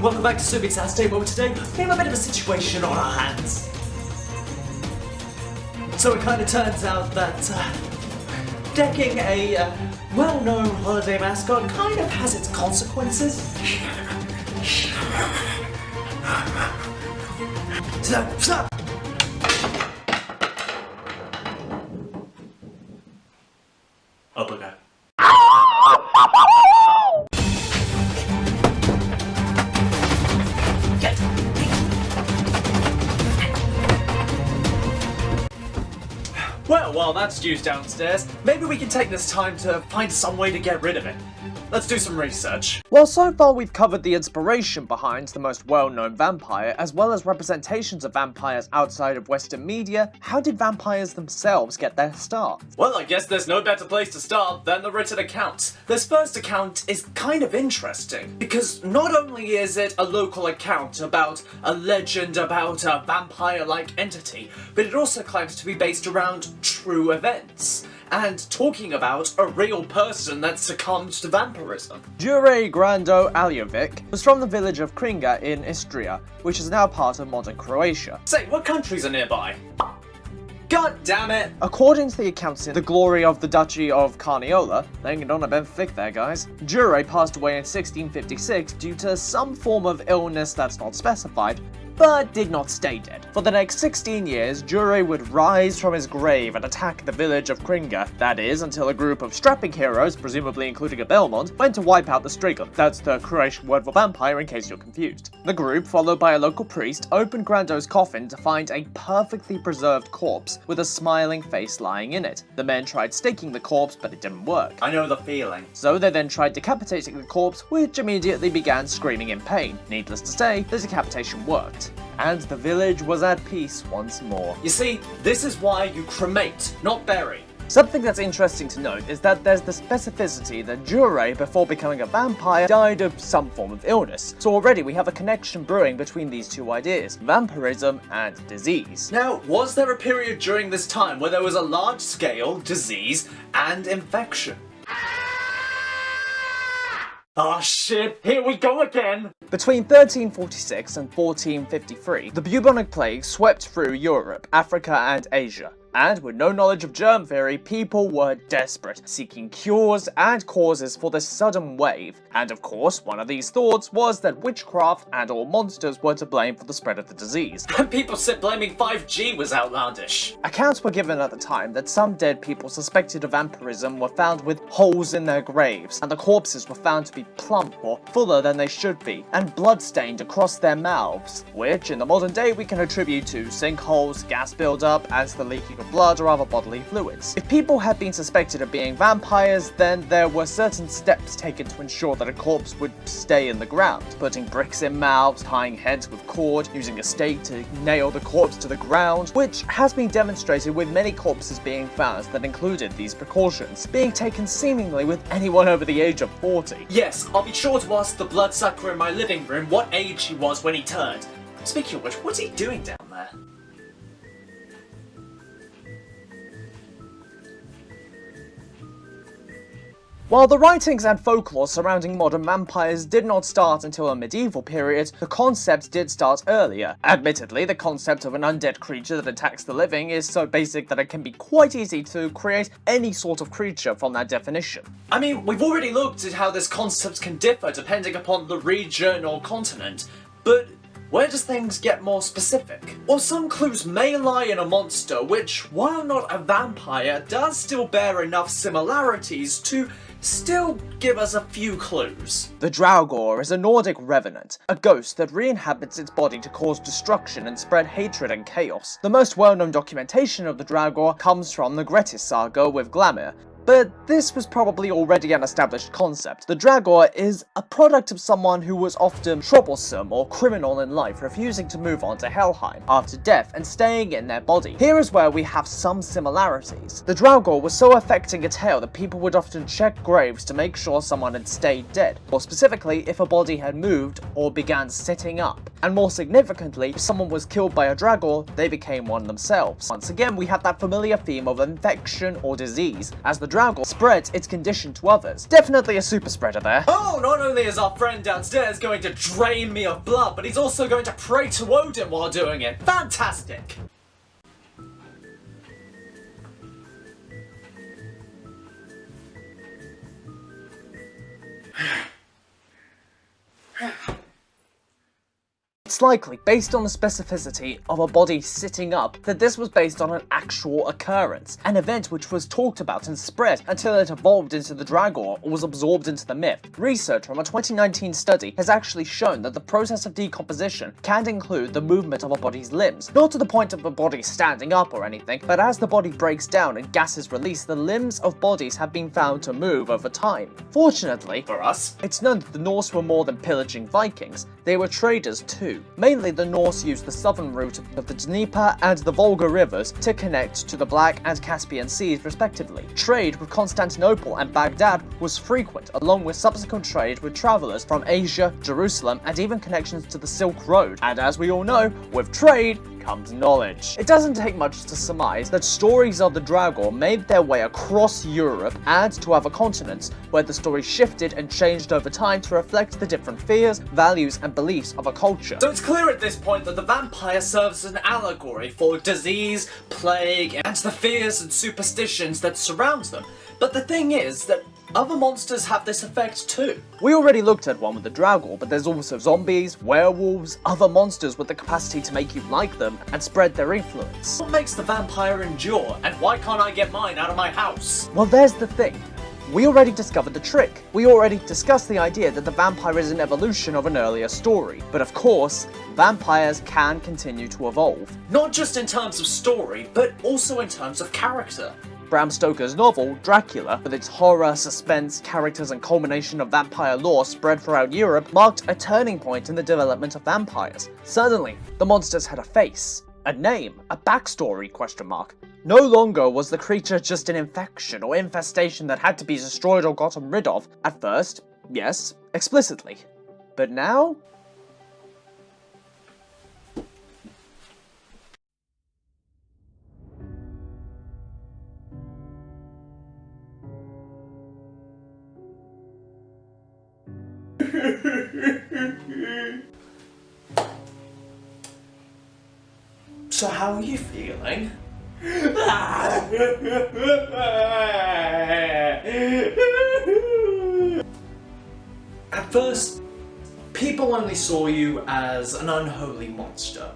Welcome back to Subi's House Table. Today, we have a bit of a situation on our hands. So it kind of turns out that decking a well-known holiday mascot kind of has its consequences. Stop! Oh, okay. Well, while that's used downstairs, maybe we can take this time to find some way to get rid of it. Let's do some research. Well, so far we've covered the inspiration behind the most well-known vampire, as well as representations of vampires outside of Western media. How did vampires themselves get their start? Well, I guess there's no better place to start than the written accounts. This first account is kind of interesting, because not only is it a local account about a legend about a vampire-like entity, but it also claims to be based around true events, and talking about a real person that succumbed to vampirism. Jure Grando Aljovic was from the village of Kringa in Istria, which is now part of modern Croatia. Say, what countries are nearby? God damn it! According to the accounts in The Glory of the Duchy of Carniola, laying it on a bit thick there, guys, Jure passed away in 1656 due to some form of illness that's not specified, but did not stay dead. For the next 16 years, Jure would rise from his grave and attack the village of Kringa. That is, until a group of strapping heroes, presumably including a Belmont, went to wipe out the Strigan. That's the Croatian word for vampire, in case you're confused. The group, followed by a local priest, opened Grando's coffin to find a perfectly preserved corpse with a smiling face lying in it. The men tried staking the corpse, but it didn't work. I know the feeling. So they then tried decapitating the corpse, which immediately began screaming in pain. Needless to say, the decapitation worked, and the village was at peace once more. You see, this is why you cremate, not bury. Something that's interesting to note is that there's the specificity that Jure, before becoming a vampire, died of some form of illness. So already we have a connection brewing between these two ideas, vampirism and disease. Now, was there a period during this time where there was a large-scale disease and infection? Oh shit, here we go again! Between 1346 and 1453, the bubonic plague swept through Europe, Africa and Asia. And with no knowledge of germ theory, people were desperate, seeking cures and causes for this sudden wave. And of course, one of these thoughts was that witchcraft and all monsters were to blame for the spread of the disease. People said blaming 5G was outlandish. Accounts were given at the time that some dead people suspected of vampirism were found with holes in their graves, and the corpses were found to be plump or fuller than they should be, and blood-stained across their mouths, which in the modern day we can attribute to sinkholes, gas buildup, and the leaking of blood or other bodily fluids. If people had been suspected of being vampires, then there were certain steps taken to ensure that a corpse would stay in the ground. Putting bricks in mouths, tying heads with cord, using a stake to nail the corpse to the ground, which has been demonstrated with many corpses being found that included these precautions, being taken seemingly with anyone over the age of 40. Yes, I'll be sure to ask the bloodsucker in my living room what age he was when he turned. Speaking of which, what's he doing down there? While the writings and folklore surrounding modern vampires did not start until a medieval period, the concept did start earlier. Admittedly, the concept of an undead creature that attacks the living is so basic that it can be quite easy to create any sort of creature from that definition. I mean, we've already looked at how this concept can differ depending upon the region or continent, but where does things get more specific? Well, some clues may lie in a monster which, while not a vampire, does still bear enough similarities to still give us a few clues. The Draugr is a Nordic revenant, a ghost that re-inhabits its body to cause destruction and spread hatred and chaos. The most well-known documentation of the Draugr comes from the Grettis saga with Glamir, but this was probably already an established concept. The Draugr is a product of someone who was often troublesome or criminal in life, refusing to move on to Helheim after death and staying in their body. Here is where we have some similarities. The Draugr was so affecting a tale that people would often check graves to make sure someone had stayed dead, or specifically if a body had moved or began sitting up. And more significantly, if someone was killed by a Draugr, they became one themselves. Once again, we have that familiar theme of infection or disease, as the Draugr spreads its condition to others. Definitely a super spreader there. Oh, not only is our friend downstairs going to drain me of blood, but he's also going to pray to Odin while doing it. Fantastic! It's likely, based on the specificity of a body sitting up, that this was based on an actual occurrence, an event which was talked about and spread until it evolved into the Draugr or was absorbed into the myth. Research from a 2019 study has actually shown that the process of decomposition can include the movement of a body's limbs, not to the point of the body standing up or anything, but as the body breaks down and gas is released, the limbs of bodies have been found to move over time. Fortunately, For us? it's known that the Norse were more than pillaging Vikings, they were traders too. Mainly, the Norse used the southern route of the Dnieper and the Volga rivers to connect to the Black and Caspian Seas respectively. Trade with Constantinople and Baghdad was frequent, along with subsequent trade with travelers from Asia, Jerusalem, and even connections to the Silk Road. And as we all know, with trade comes knowledge. It doesn't take much to surmise that stories of the Draugr made their way across Europe and to other continents, where the story shifted and changed over time to reflect the different fears, values, and beliefs of a culture. So it's clear at this point that the vampire serves as an allegory for disease, plague, and the fears and superstitions that surround them. But the thing is that other monsters have this effect too. We already looked at one with the Draugr, but there's also zombies, werewolves, other monsters with the capacity to make you like them and spread their influence. What makes the vampire endure, and why can't I get mine out of my house? Well, there's the thing. We already discovered the trick. We already discussed the idea that the vampire is an evolution of an earlier story. But of course, vampires can continue to evolve. Not just in terms of story, but also in terms of character. Bram Stoker's novel, Dracula, with its horror, suspense, characters, and culmination of vampire lore spread throughout Europe, marked a turning point in the development of vampires. Suddenly, the monsters had a face, a name, a backstory, ? No longer was the creature just an infection or infestation that had to be destroyed or gotten rid of. At first, yes, explicitly. But now? So how are you feeling? At first, people only saw you as an unholy monster,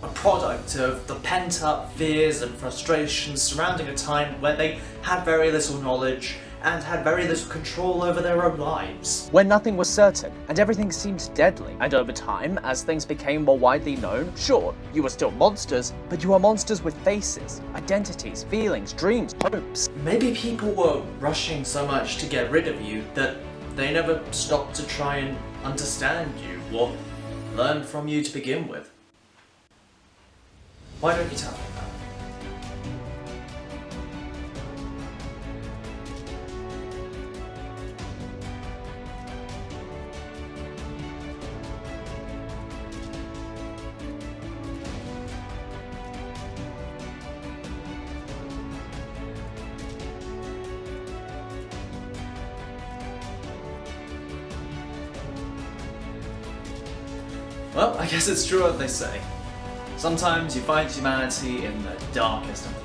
a product of the pent-up fears and frustrations surrounding a time where they had very little knowledge and had very little control over their own lives. When nothing was certain, and everything seemed deadly. And over time, as things became more widely known, sure, you were still monsters, but you were monsters with faces, identities, feelings, dreams, hopes. Maybe people were rushing so much to get rid of you that they never stopped to try and understand you or learn from you to begin with. Why don't you tell me that? Well, I guess it's true what they say. Sometimes you find humanity in the darkest of